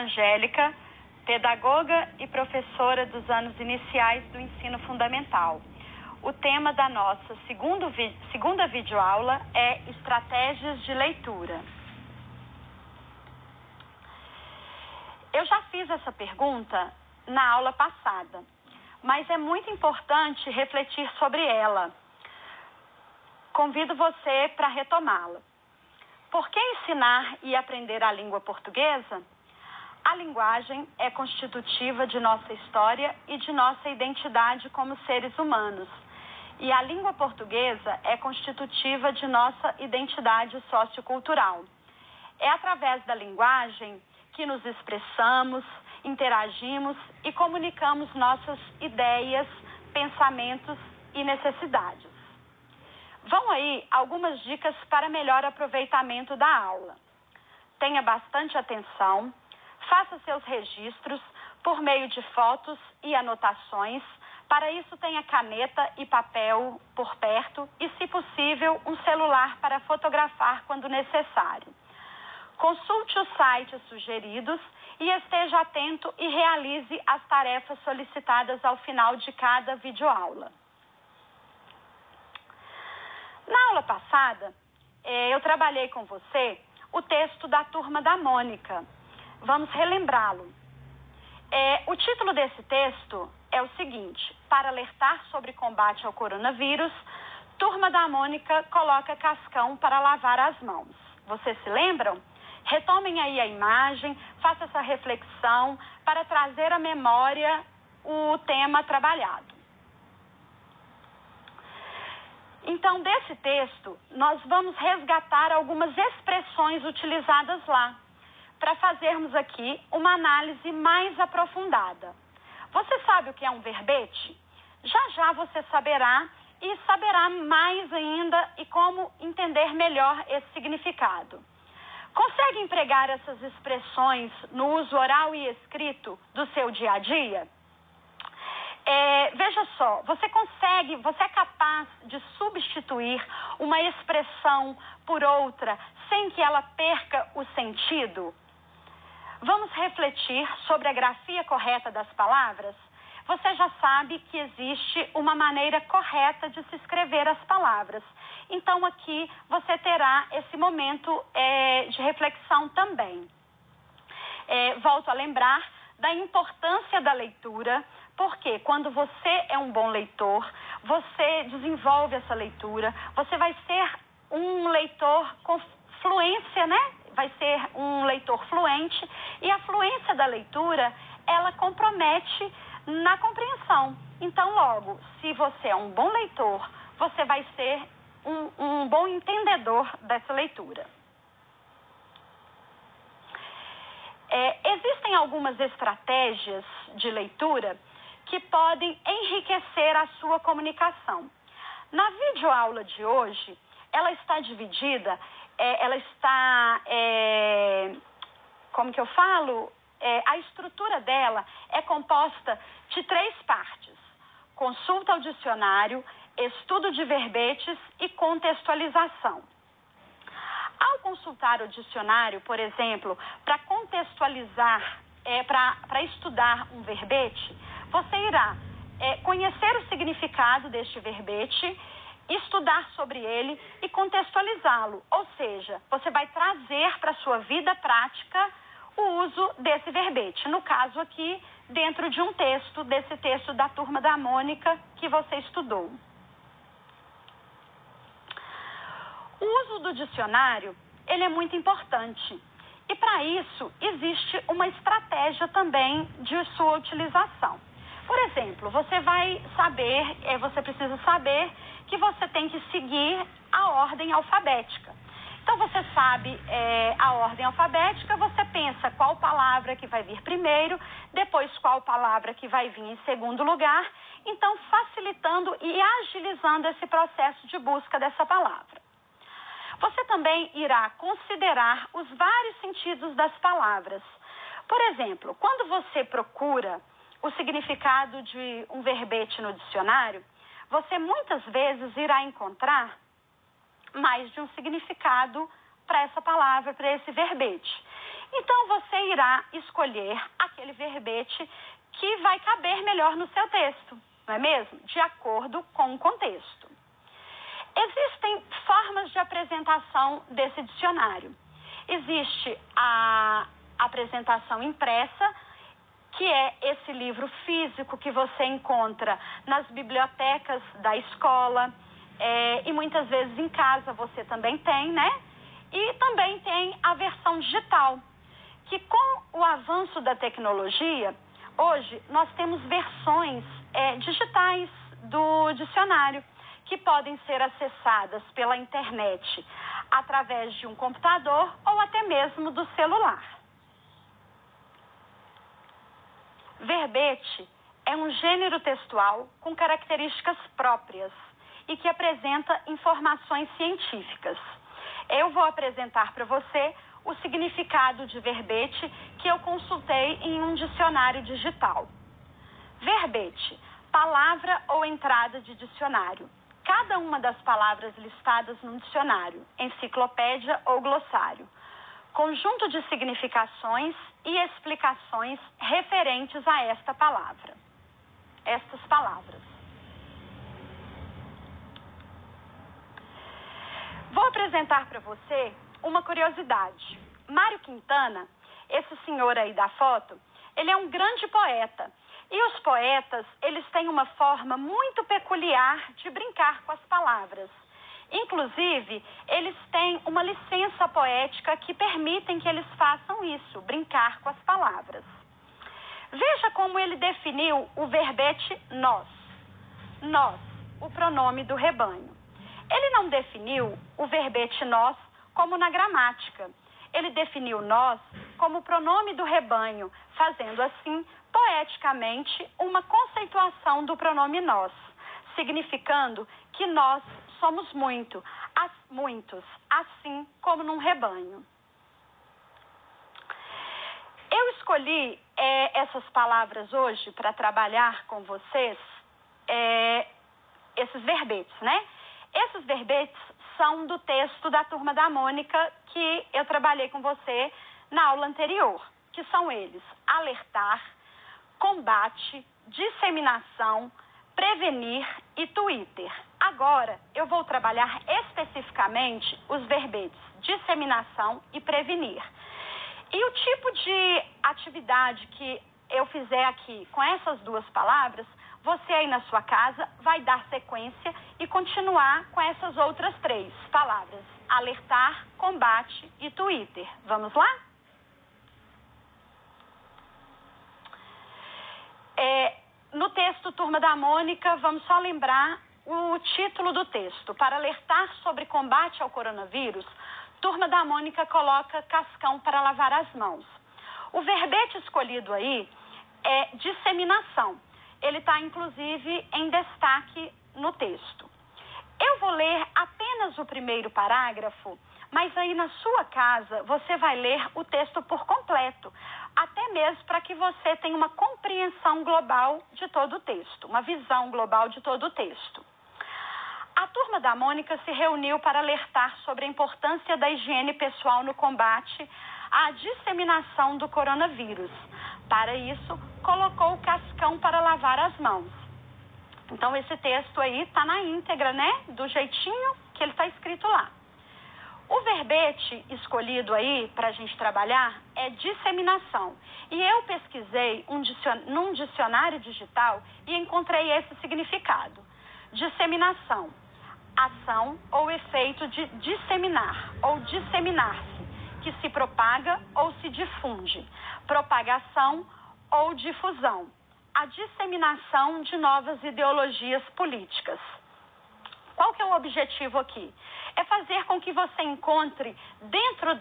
Angélica, pedagoga e professora dos anos iniciais do ensino fundamental. O tema da nossa segunda videoaula é estratégias de leitura. Eu já fiz essa pergunta na aula passada, mas é muito importante refletir sobre ela. Convido você para retomá-la. Por que ensinar e aprender a língua portuguesa? A linguagem é constitutiva de nossa história e de nossa identidade como seres humanos. E a língua portuguesa é constitutiva de nossa identidade sociocultural. É através da linguagem que nos expressamos, interagimos e comunicamos nossas ideias, pensamentos e necessidades. Vão aí algumas dicas para melhor aproveitamento da aula. Tenha bastante atenção, faça seus registros por meio de fotos e anotações. Para isso, tenha caneta e papel por perto e, se possível, um celular para fotografar quando necessário. Consulte os sites sugeridos e esteja atento e realize as tarefas solicitadas ao final de cada videoaula. Na aula passada, eu trabalhei com você o texto da Turma da Mônica. Vamos relembrá-lo. O título desse texto é o seguinte: para alertar sobre combate ao coronavírus, Turma da Mônica coloca cascão para lavar as mãos. Vocês se lembram? Retomem aí a imagem, faça essa reflexão para trazer à memória o tema trabalhado. Então, desse texto, nós vamos resgatar algumas expressões utilizadas lá, para fazermos aqui uma análise mais aprofundada. Você sabe o que é um verbete? Já já você saberá e saberá mais ainda e como entender melhor esse significado. Consegue empregar essas expressões no uso oral e escrito do seu dia a dia? Veja só, você é capaz de substituir uma expressão por outra sem que ela perca o sentido? Vamos refletir sobre a grafia correta das palavras? Você já sabe que existe uma maneira correta de se escrever as palavras. Então, aqui você terá esse momento de reflexão também. Volto a lembrar da importância da leitura, porque quando você é um bom leitor, você desenvolve essa leitura, você vai ser um leitor com fluência, né? Vai ser um leitor fluente, e a fluência da leitura, ela compromete na compreensão. Então, logo, se você é um bom leitor, você vai ser um bom entendedor dessa leitura. Existem algumas estratégias de leitura que podem enriquecer a sua comunicação. Na videoaula de hoje, ela está dividida, como que eu falo? A estrutura dela é composta de 3 partes: consulta ao dicionário, estudo de verbetes e contextualização. Ao consultar o dicionário, por exemplo, para contextualizar, para estudar um verbete, você irá conhecer o significado deste verbete, estudar sobre ele e contextualizá-lo. Ou seja, você vai trazer para a sua vida prática o uso desse verbete. No caso aqui, dentro de um texto, desse texto da Turma da Mônica que você estudou. O uso do dicionário, ele é muito importante. E para isso, existe uma estratégia também de sua utilização. Por exemplo, você precisa saber que você tem que seguir a ordem alfabética. Então, você sabe a ordem alfabética, você pensa qual palavra que vai vir primeiro, depois qual palavra que vai vir em segundo lugar, então facilitando e agilizando esse processo de busca dessa palavra. Você também irá considerar os vários sentidos das palavras. Por exemplo, quando você procura o significado de um verbete no dicionário, você muitas vezes irá encontrar mais de um significado para essa palavra, para esse verbete. Então, você irá escolher aquele verbete que vai caber melhor no seu texto, não é mesmo? De acordo com o contexto. Existem formas de apresentação desse dicionário. Existe a apresentação impressa, que é esse livro físico que você encontra nas bibliotecas da escola, e muitas vezes em casa você também tem, né? E também tem a versão digital, que com o avanço da tecnologia, hoje nós temos versões digitais do dicionário, que podem ser acessadas pela internet através de um computador ou até mesmo do celular. Verbete é um gênero textual com características próprias e que apresenta informações científicas. Eu vou apresentar para você o significado de verbete que eu consultei em um dicionário digital. Verbete, palavra ou entrada de dicionário. Cada uma das palavras listadas no dicionário, enciclopédia ou glossário. Conjunto de significações e explicações referentes a esta palavra. Estas palavras. Vou apresentar para você uma curiosidade. Mário Quintana, esse senhor aí da foto, ele é um grande poeta. E os poetas, eles têm uma forma muito peculiar de brincar com as palavras. Inclusive, eles têm uma licença poética que permitem que eles façam isso, brincar com as palavras. Veja como ele definiu o verbete nós. Nós, o pronome do rebanho. Ele não definiu o verbete nós como na gramática. Ele definiu nós como pronome do rebanho, fazendo assim, poeticamente, uma conceituação do pronome nós, significando que nós somos muitos, assim como num rebanho. Eu escolhi essas palavras hoje para trabalhar com vocês, esses verbetes, né? Esses verbetes são do texto da Turma da Mônica que eu trabalhei com você na aula anterior, que são eles: alertar, combate, disseminação, prevenir e Twitter. Agora, eu vou trabalhar especificamente os verbetes disseminação e prevenir. E o tipo de atividade que eu fizer aqui com essas duas palavras, você aí na sua casa vai dar sequência e continuar com essas outras três palavras: alertar, combate e Twitter. Vamos lá? No texto Turma da Mônica, vamos só lembrar o título do texto. Para alertar sobre combate ao coronavírus, Turma da Mônica coloca cascão para lavar as mãos. O verbete escolhido aí é disseminação. Ele está, inclusive, em destaque no texto. Eu vou ler apenas o primeiro parágrafo, mas aí na sua casa você vai ler o texto por completo, até mesmo para que você tenha uma compreensão global de todo o texto, uma visão global de todo o texto. A Turma da Mônica se reuniu para alertar sobre a importância da higiene pessoal no combate à disseminação do coronavírus. Para isso, colocou o cascão para lavar as mãos. Então, esse texto aí está na íntegra, né? Do jeitinho que ele está escrito lá. O verbete escolhido aí para a gente trabalhar é disseminação. E eu pesquisei num dicionário digital e encontrei esse significado. Disseminação, ação ou efeito de disseminar ou disseminar-se, que se propaga ou se difunde. Propagação ou difusão. A disseminação de novas ideologias políticas. Qual que é o objetivo aqui? É fazer com que você encontre dentro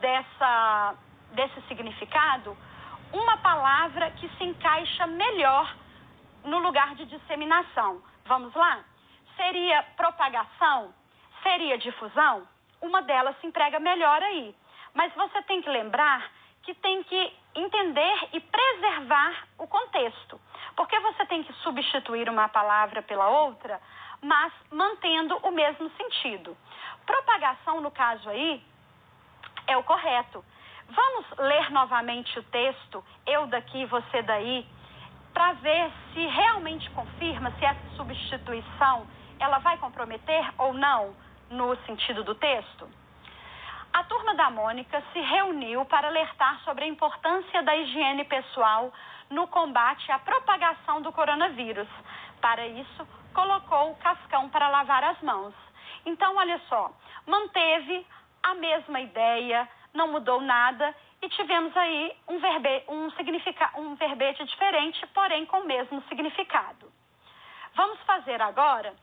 desse significado uma palavra que se encaixa melhor no lugar de disseminação. Vamos lá? Seria propagação? Seria difusão? Uma delas se emprega melhor aí. Mas você tem que lembrar que tem que entender e preservar o contexto. Porque você tem que substituir uma palavra pela outra, mas mantendo o mesmo sentido. Propagação, no caso aí, é o correto. Vamos ler novamente o texto, eu daqui, você daí, para ver se realmente confirma se essa substituição ela vai comprometer ou não no sentido do texto. A turma da Mônica se reuniu para alertar sobre a importância da higiene pessoal no combate à propagação do coronavírus. Para isso, colocou o cascão para lavar as mãos. Então, olha só, manteve a mesma ideia, não mudou nada e tivemos aí um verbete diferente, porém com o mesmo significado. Vamos fazer agora,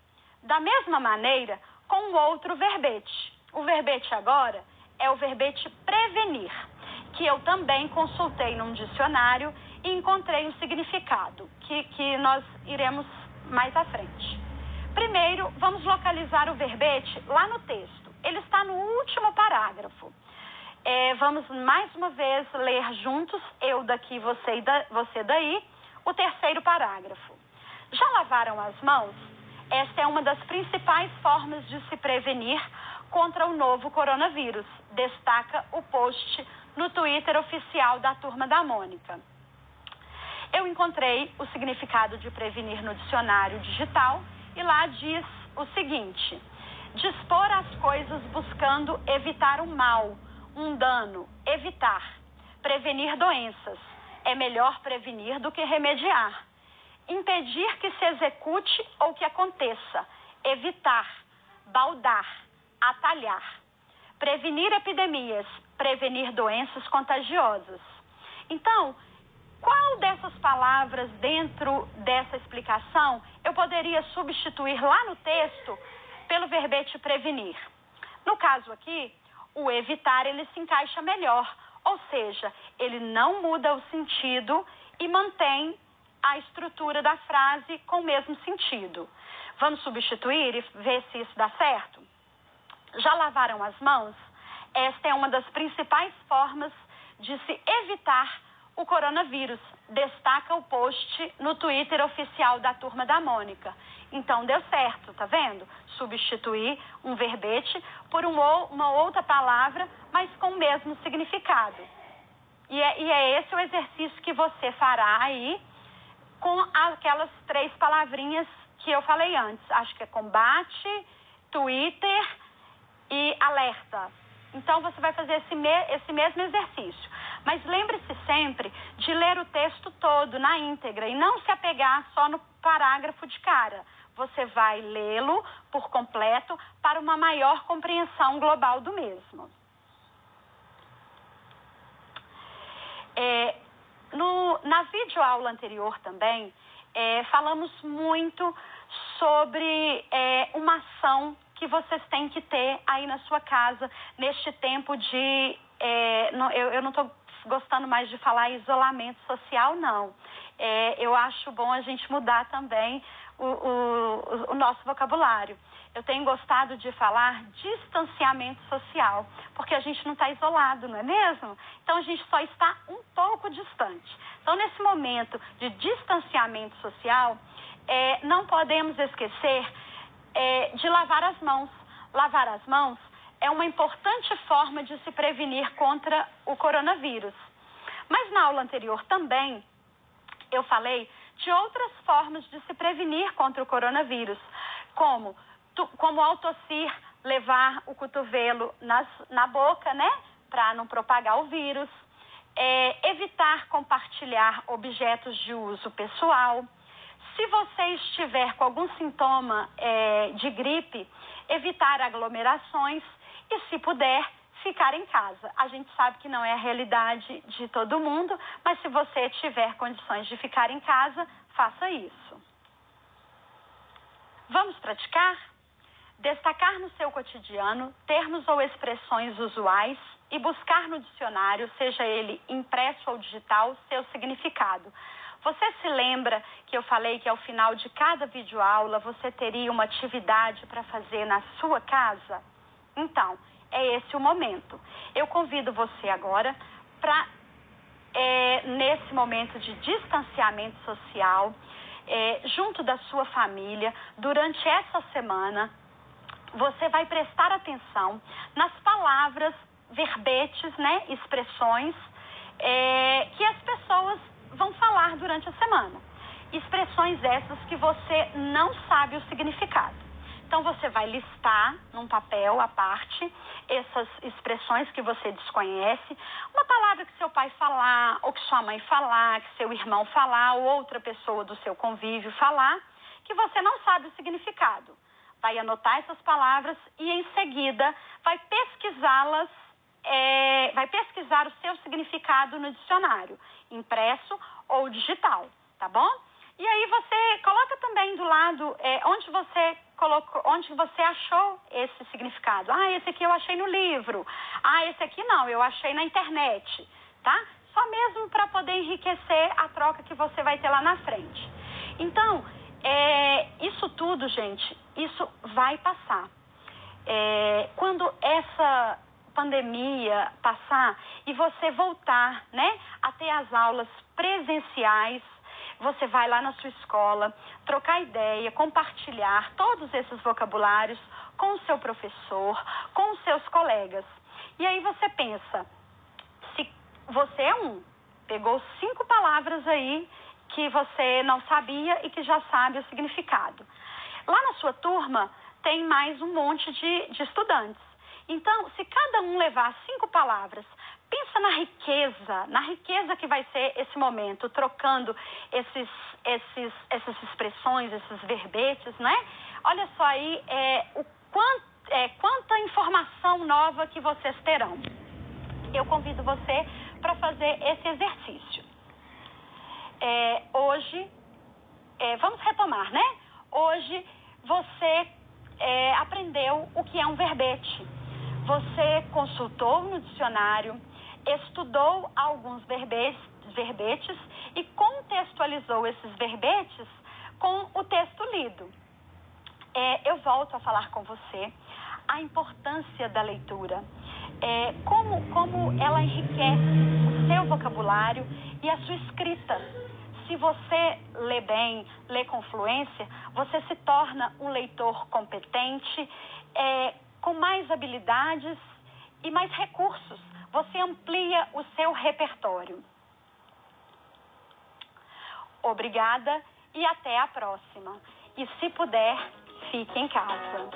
da mesma maneira, com outro verbete. O verbete agora é o verbete prevenir, que eu também consultei num dicionário e encontrei um significado, que nós iremos mais à frente. Primeiro, vamos localizar o verbete lá no texto. Ele está no último parágrafo. Vamos mais uma vez ler juntos, eu daqui, você daí, o terceiro parágrafo. Já lavaram as mãos? Esta é uma das principais formas de se prevenir contra o novo coronavírus, destaca o post no Twitter oficial da Turma da Mônica. Eu encontrei o significado de prevenir no dicionário digital e lá diz o seguinte: dispor as coisas buscando evitar um mal, um dano, evitar, prevenir doenças. É melhor prevenir do que remediar. Impedir que se execute ou que aconteça, evitar, baldar, atalhar. Prevenir epidemias, prevenir doenças contagiosas. Então, qual dessas palavras dentro dessa explicação eu poderia substituir lá no texto pelo verbete prevenir? No caso aqui, o evitar ele se encaixa melhor, ou seja, ele não muda o sentido e mantém a estrutura da frase com o mesmo sentido. Vamos substituir e ver se isso dá certo? Já lavaram as mãos? Esta é uma das principais formas de se evitar o coronavírus, destaca o post no Twitter oficial da Turma da Mônica. Então deu certo, tá vendo? Substituir um verbete por uma outra palavra, mas com o mesmo significado. E é esse o exercício que você fará aí com aquelas 3 palavrinhas que eu falei antes. Acho que é combate, Twitter e alerta. Então, você vai fazer esse mesmo exercício. Mas lembre-se sempre de ler o texto todo na íntegra e não se apegar só no parágrafo de cara. Você vai lê-lo por completo para uma maior compreensão global do mesmo. Na videoaula anterior também, falamos muito sobre uma ação que vocês têm que ter aí na sua casa neste tempo de... eu não estou gostando mais de falar isolamento social, não. Eu acho bom a gente mudar também o nosso vocabulário. Eu tenho gostado de falar distanciamento social, porque a gente não está isolado, não é mesmo? Então, a gente só está um pouco distante. Então, nesse momento de distanciamento social, não podemos esquecer de lavar as mãos. Lavar as mãos é uma importante forma de se prevenir contra o coronavírus. Mas na aula anterior também eu falei de outras formas de se prevenir contra o coronavírus, como ao tossir, levar o cotovelo na boca, né, para não propagar o vírus, evitar compartilhar objetos de uso pessoal. Se você estiver com algum sintoma de gripe, evitar aglomerações e, se puder, ficar em casa. A gente sabe que não é a realidade de todo mundo, mas se você tiver condições de ficar em casa, faça isso. Vamos praticar? Destacar no seu cotidiano termos ou expressões usuais e buscar no dicionário, seja ele impresso ou digital, seu significado. Você se lembra que eu falei que ao final de cada videoaula você teria uma atividade para fazer na sua casa? Então, é esse o momento. Eu convido você agora para, nesse momento de distanciamento social, junto da sua família, durante essa semana, você vai prestar atenção nas palavras verbetes, né, expressões que as pessoas vão falar durante a semana. Expressões essas que você não sabe o significado. Então, você vai listar num papel à parte essas expressões que você desconhece. Uma palavra que seu pai falar, ou que sua mãe falar, que seu irmão falar, ou outra pessoa do seu convívio falar, que você não sabe o significado. Vai anotar essas palavras e, em seguida, vai pesquisá-las, vai pesquisar o seu significado no dicionário, impresso ou digital, tá bom? E aí você coloca também do lado onde você colocou, onde você achou esse significado. Ah, esse aqui eu achei no livro. Ah, esse aqui não, eu achei na internet, tá? Só mesmo para poder enriquecer a troca que você vai ter lá na frente. Então, isso tudo, gente, isso vai passar. Quando essa pandemia passar e você voltar, né, a ter as aulas presenciais, você vai lá na sua escola, trocar ideia, compartilhar todos esses vocabulários com o seu professor, com os seus colegas. E aí você pensa, se você pegou 5 palavras aí que você não sabia e que já sabe o significado. Lá na sua turma tem mais um monte de estudantes. Então, se cada um levar 5 palavras, pensa na riqueza que vai ser esse momento, trocando essas expressões, esses verbetes, né? Olha só aí quanta informação nova que vocês terão. Eu convido você para fazer esse exercício. Hoje, vamos retomar, né? Hoje você aprendeu o que é um verbete. Você consultou no dicionário, estudou alguns verbetes e contextualizou esses verbetes com o texto lido. Eu volto a falar com você a importância da leitura, como ela enriquece o seu vocabulário e a sua escrita. Se você lê bem, lê com fluência, você se torna um leitor competente, com mais habilidades e mais recursos. Você amplia o seu repertório. Obrigada e até a próxima. E se puder, fique em casa.